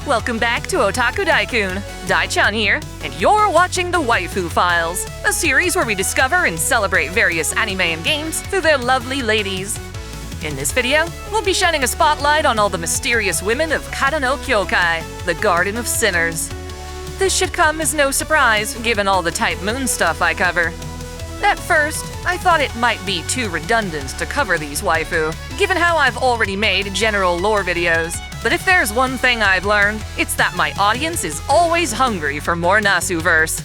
Welcome back to OtakuDaiKun. Dai-chan here, and you're watching the Waifu Files, a series where we discover and celebrate various anime and games through their lovely ladies. In this video, we'll be shining a spotlight on all the mysterious women of Kata no Kyoukai, the Garden of Sinners. This should come as no surprise, given all the Type Moon stuff I cover. At first, I thought it might be too redundant to cover these waifu, given how I've already made general lore videos. But if there's one thing I've learned, it's that my audience is always hungry for more Nasuverse.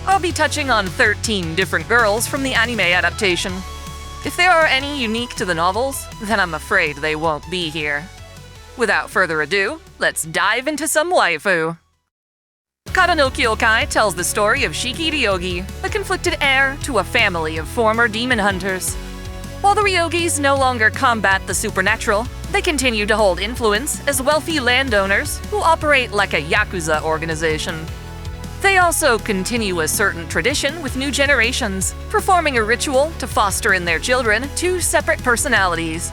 I'll be touching on 13 different girls from the anime adaptation. If there are any unique to the novels, then I'm afraid they won't be here. Without further ado, let's dive into some waifu. Kata no Kyoukai tells the story of Shiki Ryougi, the conflicted heir to a family of former demon hunters. While the Ryogis no longer combat the supernatural, they continue to hold influence as wealthy landowners who operate like a Yakuza organization. They also continue a certain tradition with new generations, performing a ritual to foster in their children two separate personalities.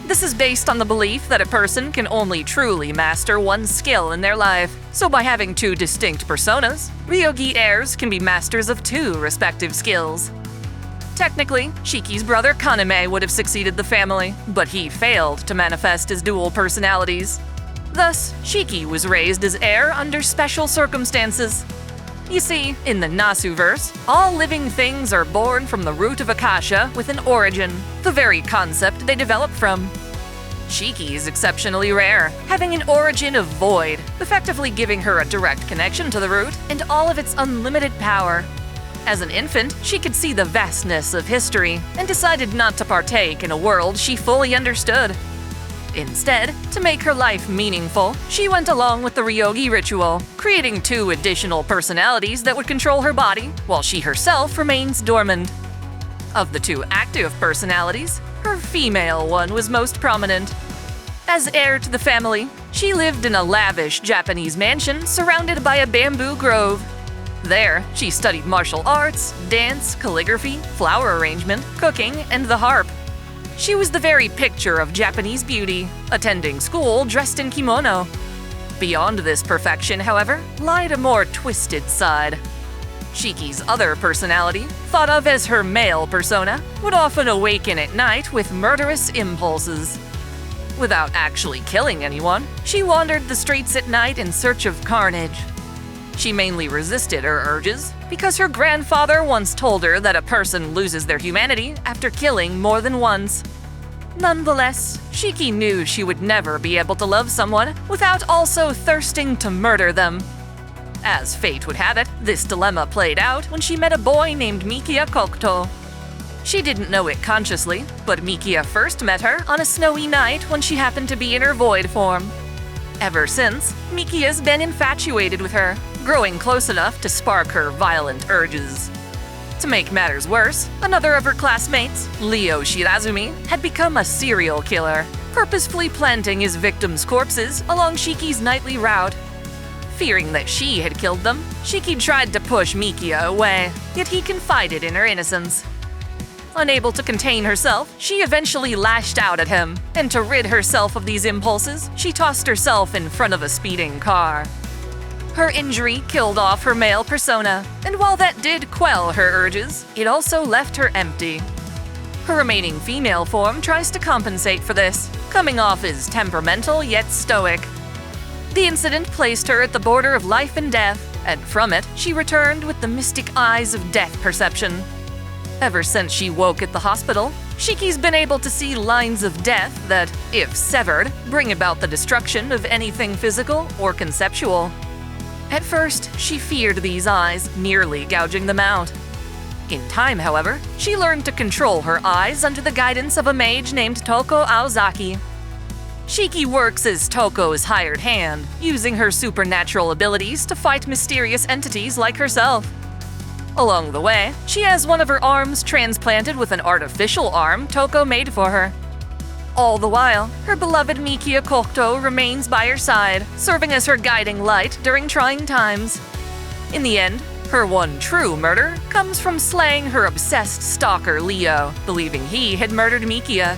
This is based on the belief that a person can only truly master one skill in their life, so by having two distinct personas, Ryogi heirs can be masters of two respective skills. Technically, Shiki's brother Kaname would have succeeded the family, but he failed to manifest his dual personalities. Thus, Shiki was raised as heir under special circumstances. You see, in the Nasuverse, all living things are born from the root of Akasha with an origin, the very concept they develop from. Shiki is exceptionally rare, having an origin of void, effectively giving her a direct connection to the root and all of its unlimited power. As an infant, she could see the vastness of history and decided not to partake in a world she fully understood. Instead, to make her life meaningful, she went along with the Ryogi ritual, creating two additional personalities that would control her body, while she herself remains dormant. Of the two active personalities, her female one was most prominent. As heir to the family, she lived in a lavish Japanese mansion surrounded by a bamboo grove. There, she studied martial arts, dance, calligraphy, flower arrangement, cooking, and the harp. She was the very picture of Japanese beauty, attending school dressed in kimono. Beyond this perfection, however, lied a more twisted side. Shiki's other personality, thought of as her male persona, would often awaken at night with murderous impulses. Without actually killing anyone, she wandered the streets at night in search of carnage. She mainly resisted her urges because her grandfather once told her that a person loses their humanity after killing more than once. Nonetheless, Shiki knew she would never be able to love someone without also thirsting to murder them. As fate would have it, this dilemma played out when she met a boy named Misaya Kokutou. She didn't know it consciously, but Misaya first met her on a snowy night when she happened to be in her void form. Ever since, Mikia's been infatuated with her, growing close enough to spark her violent urges. To make matters worse, another of her classmates, Leo Shirazumi, had become a serial killer, purposefully planting his victims' corpses along Shiki's nightly route. Fearing that she had killed them, Shiki tried to push Misaya away, yet he confided in her innocence. Unable to contain herself, she eventually lashed out at him, and to rid herself of these impulses, she tossed herself in front of a speeding car. Her injury killed off her male persona, and while that did quell her urges, it also left her empty. Her remaining female form tries to compensate for this, coming off as temperamental yet stoic. The incident placed her at the border of life and death, and from it, she returned with the mystic eyes of death perception. Ever since she woke at the hospital, Shiki's been able to see lines of death that, if severed, bring about the destruction of anything physical or conceptual. At first, she feared these eyes, nearly gouging them out. In time, however, she learned to control her eyes under the guidance of a mage named Touko Aozaki. Shiki works as Touko's hired hand, using her supernatural abilities to fight mysterious entities like herself. Along the way, she has one of her arms transplanted with an artificial arm Touko made for her. All the while, her beloved Misaya Kokutou remains by her side, serving as her guiding light during trying times. In the end, her one true murder comes from slaying her obsessed stalker Leo, believing he had murdered Misaya.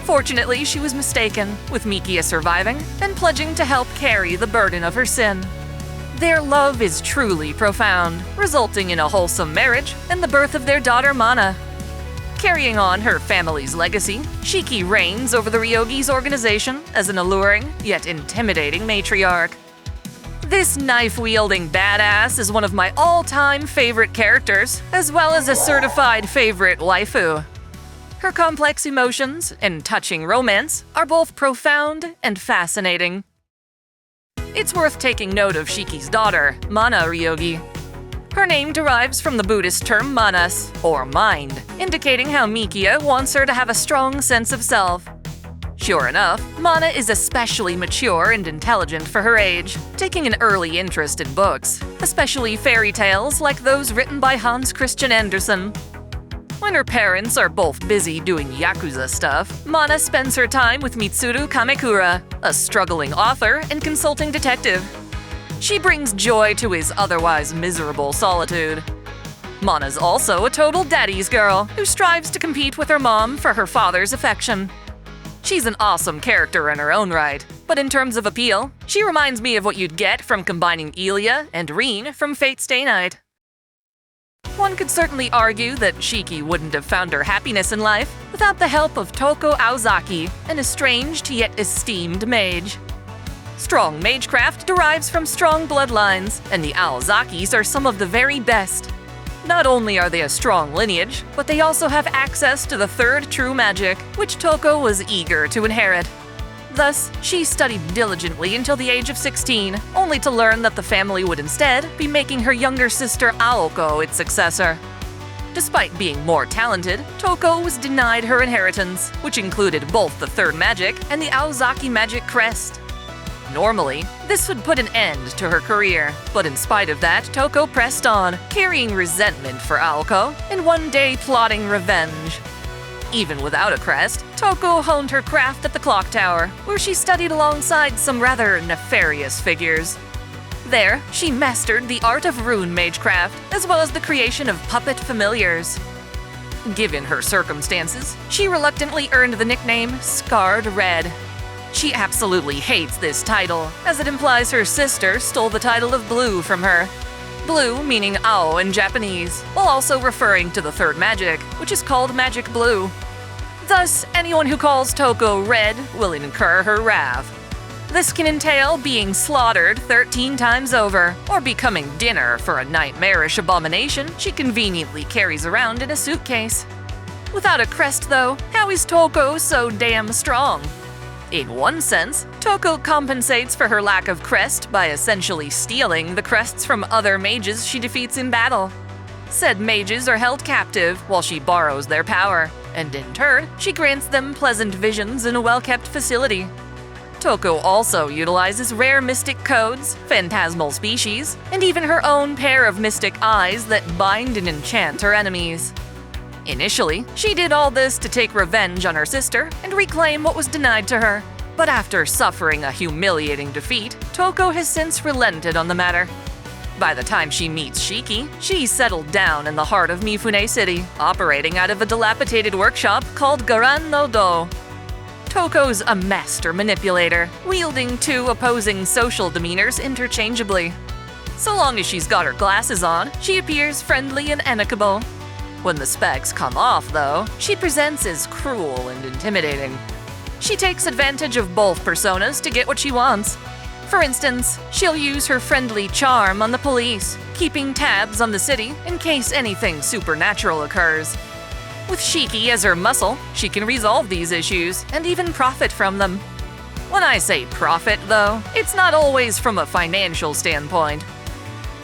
Fortunately, she was mistaken, with Mikia surviving and pledging to help carry the burden of her sin. Their love is truly profound, resulting in a wholesome marriage and the birth of their daughter Mana. Carrying on her family's legacy, Shiki reigns over the Ryogi's organization as an alluring yet intimidating matriarch. This knife-wielding badass is one of my all-time favorite characters, as well as a certified favorite waifu. Her complex emotions and touching romance are both profound and fascinating. It's worth taking note of Shiki's daughter, Mana Ryogi. Her name derives from the Buddhist term manas, or mind, indicating how Mikia wants her to have a strong sense of self. Sure enough, Mana is especially mature and intelligent for her age, taking an early interest in books, especially fairy tales like those written by Hans Christian Andersen. When her parents are both busy doing Yakuza stuff, Mana spends her time with Mitsuru Kamekura, a struggling author and consulting detective. She brings joy to his otherwise miserable solitude. Mana's also a total daddy's girl who strives to compete with her mom for her father's affection. She's an awesome character in her own right, but in terms of appeal, she reminds me of what you'd get from combining Ilya and Rin from Fate Stay Night. One could certainly argue that Shiki wouldn't have found her happiness in life without the help of Touko Aozaki, an estranged yet esteemed mage. Strong magecraft derives from strong bloodlines, and the Aozakis are some of the very best. Not only are they a strong lineage, but they also have access to the third true magic, which Touko was eager to inherit. Thus, she studied diligently until the age of 16, only to learn that the family would instead be making her younger sister Aoko its successor. Despite being more talented, Touko was denied her inheritance, which included both the third magic and the Aozaki magic crest. Normally, this would put an end to her career, but in spite of that, Touko pressed on, carrying resentment for Aoko, and one day plotting revenge. Even without a crest, Touko honed her craft at the clock tower, where she studied alongside some rather nefarious figures. There, she mastered the art of rune magecraft, as well as the creation of puppet familiars. Given her circumstances, she reluctantly earned the nickname Scarred Red. She absolutely hates this title, as it implies her sister stole the title of Blue from her. Blue meaning Ao in Japanese, while also referring to the third magic, which is called Magic Blue. Thus, anyone who calls Touko Red will incur her wrath. This can entail being slaughtered 13 times over, or becoming dinner for a nightmarish abomination she conveniently carries around in a suitcase. Without a crest though, how is Touko so damn strong? In one sense, Touko compensates for her lack of crest by essentially stealing the crests from other mages she defeats in battle. Said mages are held captive while she borrows their power, and in turn, she grants them pleasant visions in a well-kept facility. Touko also utilizes rare mystic codes, phantasmal species, and even her own pair of mystic eyes that bind and enchant her enemies. Initially, she did all this to take revenge on her sister and reclaim what was denied to her. But after suffering a humiliating defeat, Touko has since relented on the matter. By the time she meets Shiki, she's settled down in the heart of Mifune City, operating out of a dilapidated workshop called Garan no Do. Touko's a master manipulator, wielding two opposing social demeanors interchangeably. So long as she's got her glasses on, she appears friendly and amicable. When the specs come off, though, she presents as cruel and intimidating. She takes advantage of both personas to get what she wants. For instance, she'll use her friendly charm on the police, keeping tabs on the city in case anything supernatural occurs. With Shiki as her muscle, she can resolve these issues and even profit from them. When I say profit, though, it's not always from a financial standpoint.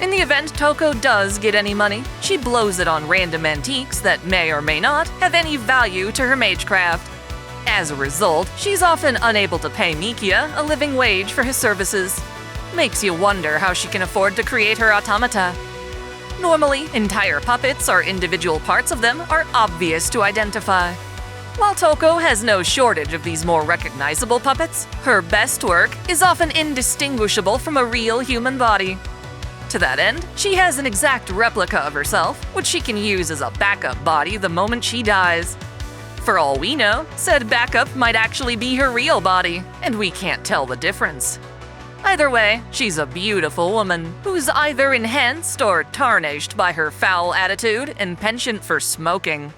In the event Touko does get any money, she blows it on random antiques that may or may not have any value to her magecraft. As a result, she's often unable to pay Mikia a living wage for his services. Makes you wonder how she can afford to create her automata. Normally, entire puppets or individual parts of them are obvious to identify. While Touko has no shortage of these more recognizable puppets, her best work is often indistinguishable from a real human body. To that end, she has an exact replica of herself, which she can use as a backup body the moment she dies. For all we know, said backup might actually be her real body, and we can't tell the difference. Either way, she's a beautiful woman who's either enhanced or tarnished by her foul attitude and penchant for smoking.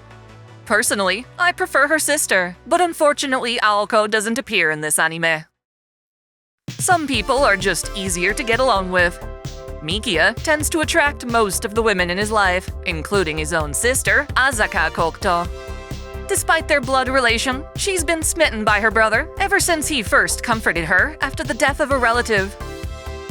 Personally, I prefer her sister, but unfortunately Aoko doesn't appear in this anime. Some people are just easier to get along with. Mikia tends to attract most of the women in his life, including his own sister, Azaka Kokutou. Despite their blood relation, she's been smitten by her brother ever since he first comforted her after the death of a relative.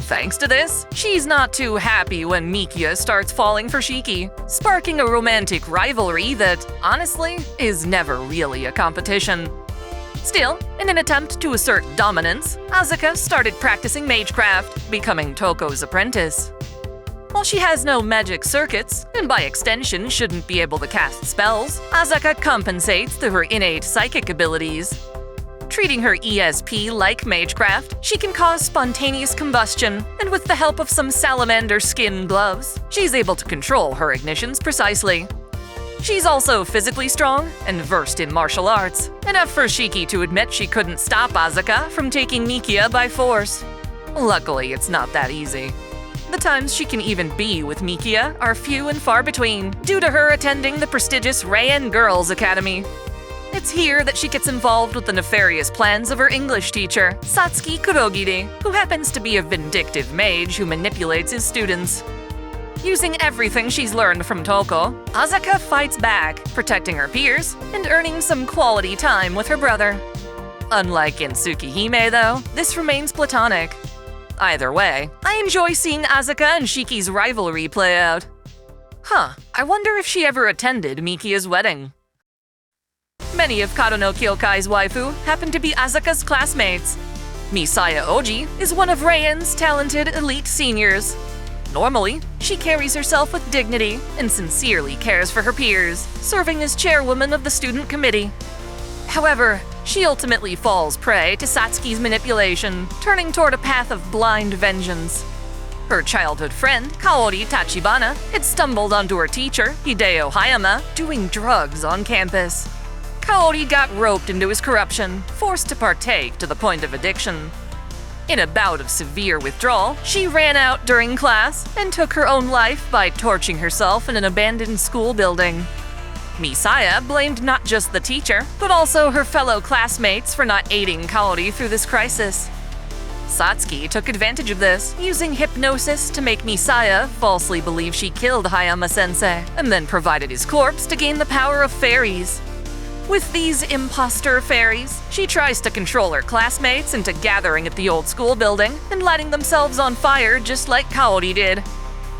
Thanks to this, she's not too happy when Mikia starts falling for Shiki, sparking a romantic rivalry that, honestly, is never really a competition. Still, in an attempt to assert dominance, Azaka started practicing magecraft, becoming Touko's apprentice. While she has no magic circuits, and by extension shouldn't be able to cast spells, Azaka compensates through her innate psychic abilities. Treating her ESP like magecraft, she can cause spontaneous combustion, and with the help of some salamander skin gloves, she's able to control her ignitions precisely. She's also physically strong and versed in martial arts, enough for Shiki to admit she couldn't stop Azaka from taking Mikia by force. Luckily, it's not that easy. The times she can even be with Mikia are few and far between, due to her attending the prestigious Reian Girls Academy. It's here that she gets involved with the nefarious plans of her English teacher, Satsuki Kurogiri, who happens to be a vindictive mage who manipulates his students. Using everything she's learned from Touko, Azaka fights back, protecting her peers and earning some quality time with her brother. Unlike in Tsukihime, though, this remains platonic. Either way, I enjoy seeing Azaka and Shiki's rivalry play out. I wonder if she ever attended Mikia's wedding. Many of Kado no Kyokai's waifu happen to be Azaka's classmates. Misaya Ouji is one of Reian's talented elite seniors. Normally, she carries herself with dignity and sincerely cares for her peers, serving as chairwoman of the student committee. However, she ultimately falls prey to Satsuki's manipulation, turning toward a path of blind vengeance. Her childhood friend, Kaori Tachibana, had stumbled onto her teacher, Hideo Hayama, doing drugs on campus. Kaori got roped into his corruption, forced to partake to the point of addiction. In a bout of severe withdrawal, she ran out during class and took her own life by torching herself in an abandoned school building. Misaya blamed not just the teacher, but also her fellow classmates for not aiding Kaori through this crisis. Satsuki took advantage of this, using hypnosis to make Misaya falsely believe she killed Hayama-sensei, and then provided his corpse to gain the power of fairies. With these imposter fairies, she tries to control her classmates into gathering at the old school building and lighting themselves on fire just like Kaori did.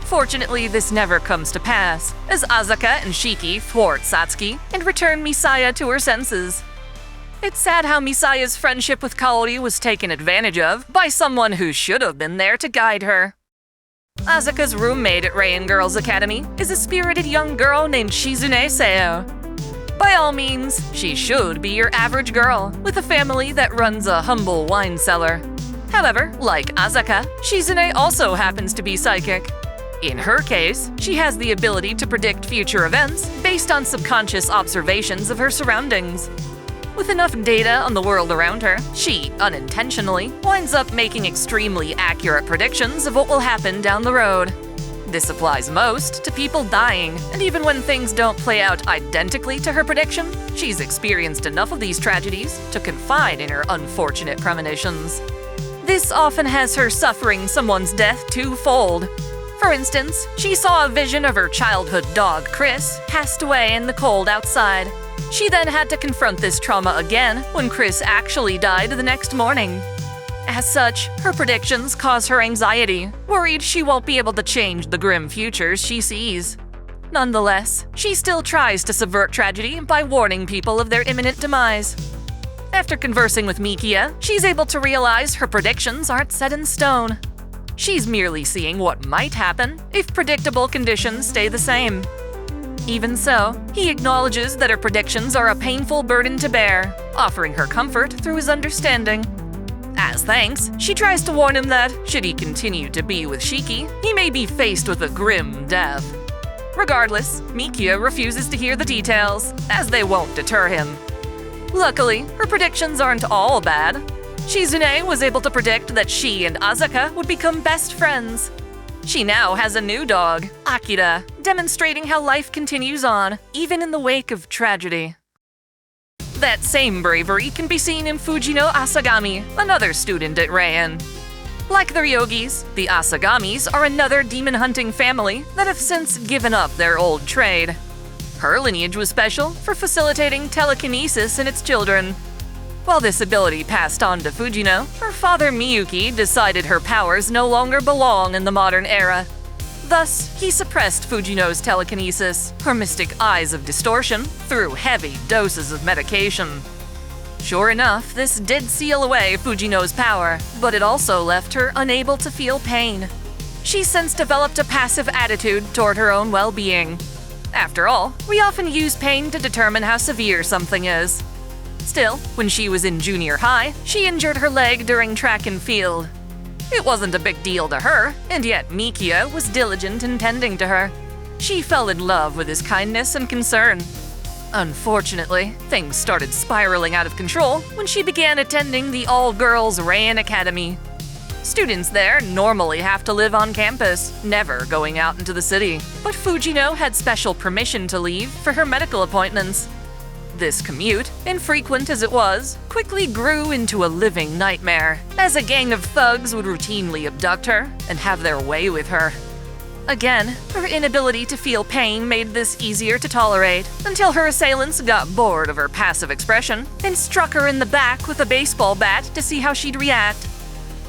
Fortunately, this never comes to pass, as Azaka and Shiki thwart Satsuki and return Misaya to her senses. It's sad how Misaya's friendship with Kaori was taken advantage of by someone who should have been there to guide her. Azaka's roommate at Reian Girls Academy is a spirited young girl named Shizune Seo. By all means, she should be your average girl, with a family that runs a humble wine cellar. However, like Azaka, Shizune also happens to be psychic. In her case, she has the ability to predict future events based on subconscious observations of her surroundings. With enough data on the world around her, she, unintentionally, winds up making extremely accurate predictions of what will happen down the road. This applies most to people dying, and even when things don't play out identically to her prediction, she's experienced enough of these tragedies to confide in her unfortunate premonitions. This often has her suffering someone's death twofold. For instance, she saw a vision of her childhood dog, Chris, passed away in the cold outside. She then had to confront this trauma again when Chris actually died the next morning. As such, her predictions cause her anxiety, worried she won't be able to change the grim futures she sees. Nonetheless, she still tries to subvert tragedy by warning people of their imminent demise. After conversing with Mikia, she's able to realize her predictions aren't set in stone. She's merely seeing what might happen if predictable conditions stay the same. Even so, he acknowledges that her predictions are a painful burden to bear, offering her comfort through his understanding. As thanks, she tries to warn him that, should he continue to be with Shiki, he may be faced with a grim death. Regardless, Mikia refuses to hear the details, as they won't deter him. Luckily, her predictions aren't all bad. Shizune was able to predict that she and Azaka would become best friends. She now has a new dog, Akira, demonstrating how life continues on, even in the wake of tragedy. That same bravery can be seen in Fujino Asagami, another student at Reian. Like the Ryogis, the Asagamis are another demon-hunting family that have since given up their old trade. Her lineage was special for facilitating telekinesis in its children. While this ability passed on to Fujino, her father Miyuki decided her powers no longer belong in the modern era. Thus, he suppressed Fujino's telekinesis, her mystic eyes of distortion, through heavy doses of medication. Sure enough, this did seal away Fujino's power, but it also left her unable to feel pain. She since developed a passive attitude toward her own well-being. After all, we often use pain to determine how severe something is. Still, when she was in junior high, she injured her leg during track and field. It wasn't a big deal to her, and yet Mikia was diligent in tending to her. She fell in love with his kindness and concern. Unfortunately, things started spiraling out of control when she began attending the all-girls Reian Academy. Students there normally have to live on campus, never going out into the city, but Fujino had special permission to leave for her medical appointments. This commute, infrequent as it was, quickly grew into a living nightmare, as a gang of thugs would routinely abduct her and have their way with her. Again, her inability to feel pain made this easier to tolerate, until her assailants got bored of her passive expression and struck her in the back with a baseball bat to see how she'd react.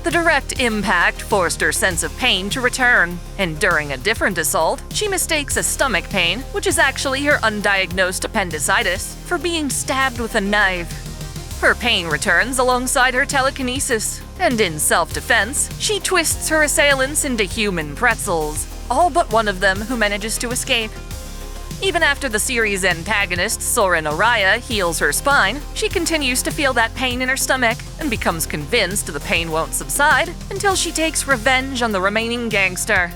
The direct impact forced her sense of pain to return, and during a different assault, she mistakes a stomach pain, which is actually her undiagnosed appendicitis, for being stabbed with a knife. Her pain returns alongside her telekinesis, and in self-defense, she twists her assailants into human pretzels, all but one of them who manages to escape. Even after the series' antagonist, Soren Araya, heals her spine, she continues to feel that pain in her stomach and becomes convinced the pain won't subside until she takes revenge on the remaining gangster.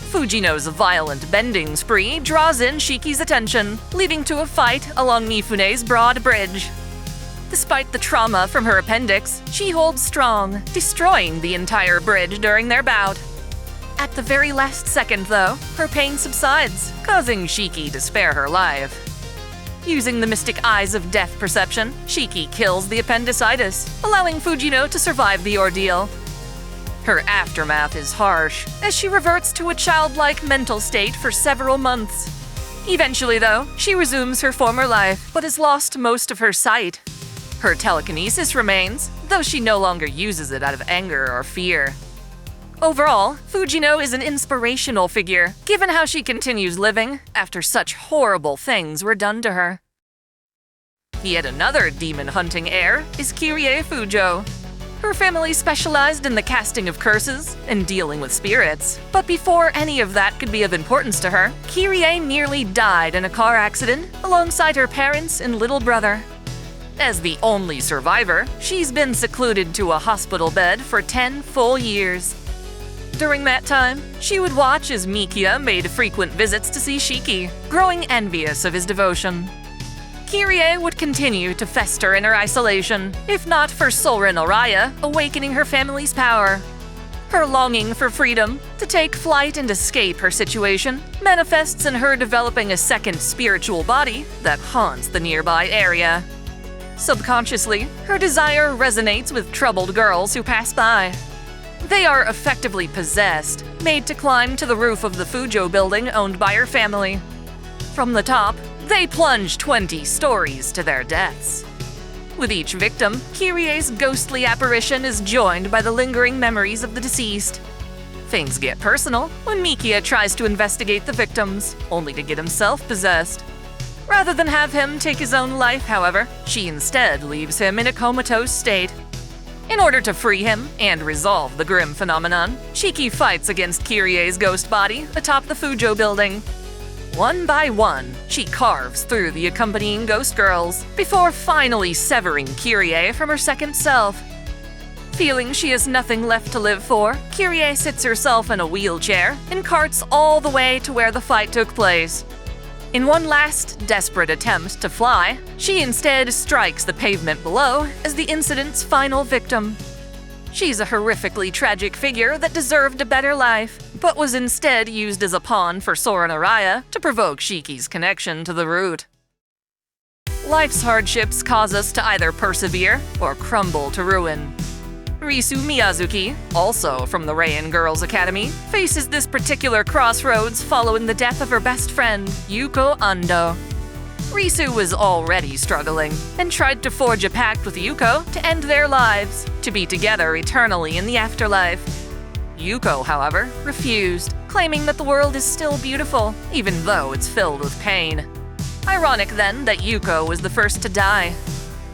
Fujino's violent bending spree draws in Shiki's attention, leading to a fight along Mifune's broad bridge. Despite the trauma from her appendix, she holds strong, destroying the entire bridge during their bout. At the very last second, though, her pain subsides, causing Shiki to spare her life. Using the mystic eyes of death perception, Shiki kills the appendicitis, allowing Fujino to survive the ordeal. Her aftermath is harsh, as she reverts to a childlike mental state for several months. Eventually, though, she resumes her former life, but has lost most of her sight. Her telekinesis remains, though she no longer uses it out of anger or fear. Overall, Fujino is an inspirational figure, given how she continues living after such horrible things were done to her. Yet another demon-hunting heir is Kyrie Fujou. Her family specialized in the casting of curses and dealing with spirits, but before any of that could be of importance to her, Kyrie nearly died in a car accident alongside her parents and little brother. As the only survivor, she's been secluded to a hospital bed for 10 full years. During that time, she would watch as Mikia made frequent visits to see Shiki, growing envious of his devotion. Kyrie would continue to fester in her isolation, if not for Soren Araya awakening her family's power. Her longing for freedom, to take flight and escape her situation, manifests in her developing a second spiritual body that haunts the nearby area. Subconsciously, her desire resonates with troubled girls who pass by. They are effectively possessed, made to climb to the roof of the Fujou building owned by her family. From the top, they plunge 20 stories to their deaths. With each victim, Kyrie's ghostly apparition is joined by the lingering memories of the deceased. Things get personal when Mikia tries to investigate the victims, only to get himself possessed. Rather than have him take his own life, however, she instead leaves him in a comatose state. In order to free him and resolve the grim phenomenon, Shiki fights against Kyrie's ghost body atop the Fujou building. One by one, she carves through the accompanying ghost girls, before finally severing Kyrie from her second self. Feeling she has nothing left to live for, Kyrie sits herself in a wheelchair and carts all the way to where the fight took place. In one last, desperate attempt to fly, she instead strikes the pavement below as the incident's final victim. She's a horrifically tragic figure that deserved a better life, but was instead used as a pawn for Sora Araya to provoke Shiki's connection to the root. Life's hardships cause us to either persevere or crumble to ruin. Risu Miyazuki, also from the Rain Girls Academy, faces this particular crossroads following the death of her best friend, Yuko Ando. Risu was already struggling and tried to forge a pact with Yuko to end their lives, to be together eternally in the afterlife. Yuko, however, refused, claiming that the world is still beautiful, even though it's filled with pain. Ironic then that Yuko was the first to die.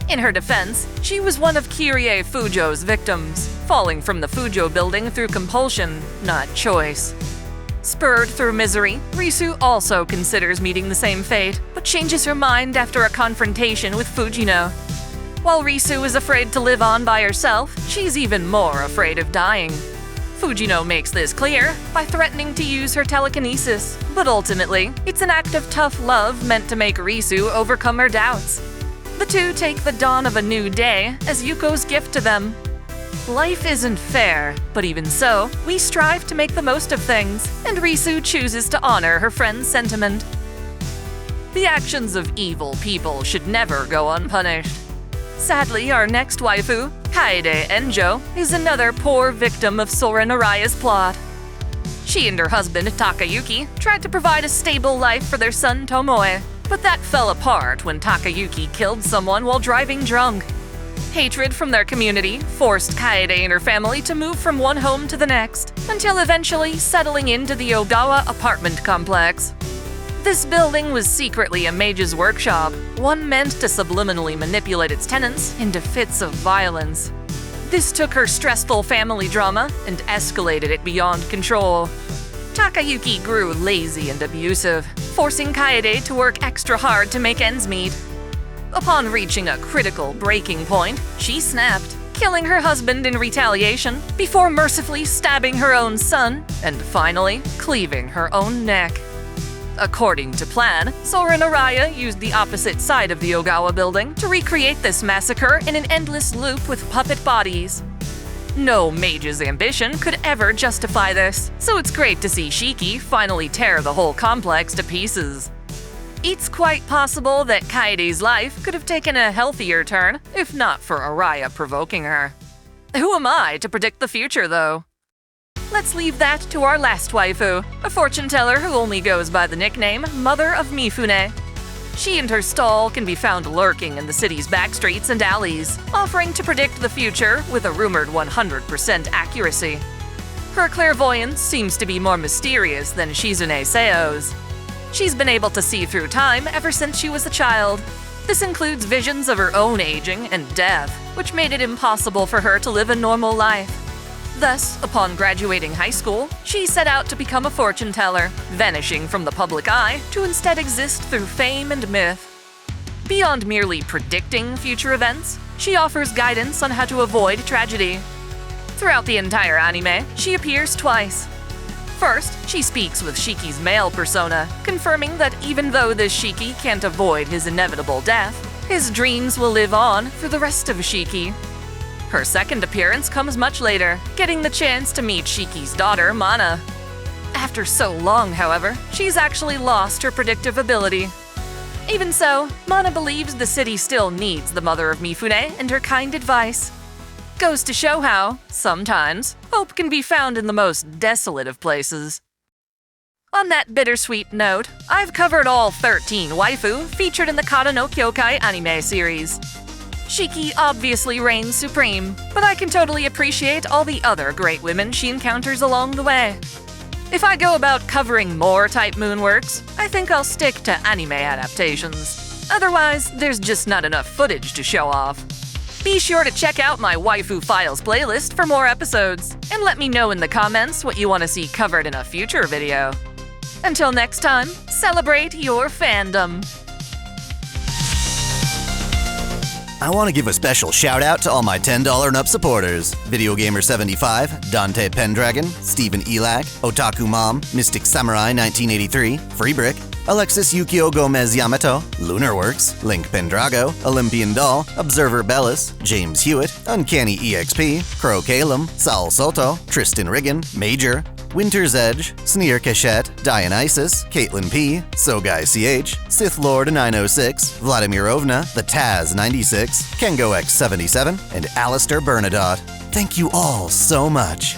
In her defense, she was one of Kyrie Fujou's victims, falling from the Fujou building through compulsion, not choice. Spurred through misery, Risu also considers meeting the same fate, but changes her mind after a confrontation with Fujino. While Risu is afraid to live on by herself, she's even more afraid of dying. Fujino makes this clear by threatening to use her telekinesis, but ultimately, it's an act of tough love meant to make Risu overcome her doubts. The two take the dawn of a new day as Yuko's gift to them. Life isn't fair, but even so, we strive to make the most of things, and Risu chooses to honor her friend's sentiment. The actions of evil people should never go unpunished. Sadly, our next waifu, Kaede Enjou, is another poor victim of Sora Araya's plot. She and her husband, Takayuki, tried to provide a stable life for their son Tomoe, but that fell apart when Takayuki killed someone while driving drunk. Hatred from their community forced Kaede and her family to move from one home to the next, until eventually settling into the Ogawa apartment complex. This building was secretly a mage's workshop, one meant to subliminally manipulate its tenants into fits of violence. This took her stressful family drama and escalated it beyond control. Takayuki grew lazy and abusive, forcing Kaede to work extra hard to make ends meet. Upon reaching a critical breaking point, she snapped, killing her husband in retaliation before mercifully stabbing her own son and finally cleaving her own neck. According to plan, Sora Araya used the opposite side of the Ogawa building to recreate this massacre in an endless loop with puppet bodies. No mage's ambition could ever justify this, so it's great to see Shiki finally tear the whole complex to pieces. It's quite possible that Kaede's life could have taken a healthier turn, if not for Araya provoking her. Who am I to predict the future, though? Let's leave that to our last waifu, a fortune teller who only goes by the nickname Mother of Mifune. She and her stall can be found lurking in the city's backstreets and alleys, offering to predict the future with a rumored 100% accuracy. Her clairvoyance seems to be more mysterious than Shizune Seo's. She's been able to see through time ever since she was a child. This includes visions of her own aging and death, which made it impossible for her to live a normal life. Thus, upon graduating high school, she set out to become a fortune teller, vanishing from the public eye to instead exist through fame and myth. Beyond merely predicting future events, she offers guidance on how to avoid tragedy. Throughout the entire anime, she appears twice. First, she speaks with Shiki's male persona, confirming that even though this Shiki can't avoid his inevitable death, his dreams will live on for the rest of Shiki. Her second appearance comes much later, getting the chance to meet Shiki's daughter, Mana. After so long, however, she's actually lost her predictive ability. Even so, Mana believes the city still needs the Mother of Mifune and her kind advice. Goes to show how, sometimes, hope can be found in the most desolate of places. On that bittersweet note, I've covered all 13 waifu featured in the Kata no Kyoukai anime series. Shiki obviously reigns supreme, but I can totally appreciate all the other great women she encounters along the way. If I go about covering more Type Moon works, I think I'll stick to anime adaptations. Otherwise, there's just not enough footage to show off. Be sure to check out my Waifu Files playlist for more episodes, and let me know in the comments what you want to see covered in a future video. Until next time, celebrate your fandom! I want to give a special shout out to all my $10 and up supporters. Video Gamer 75, Dante Pendragon, Stephen Elag, Otaku Mom, Mystic Samurai 1983, Freebrick, Alexis Yukio Gomez Yamato, Lunarworks, Link Pendrago, Olympian Doll, Observer Bellis, James Hewitt, Uncanny EXP, Crow Calum, Saul Soto, Tristan Riggin, Major, Winter's Edge, Sneer Cachette, Dionysus, Caitlin P, Sogai CH, Sith Lord 906, Vladimir Ovna, The Taz 96, Kengo X 77, and Alistair Bernadotte. Thank you all so much.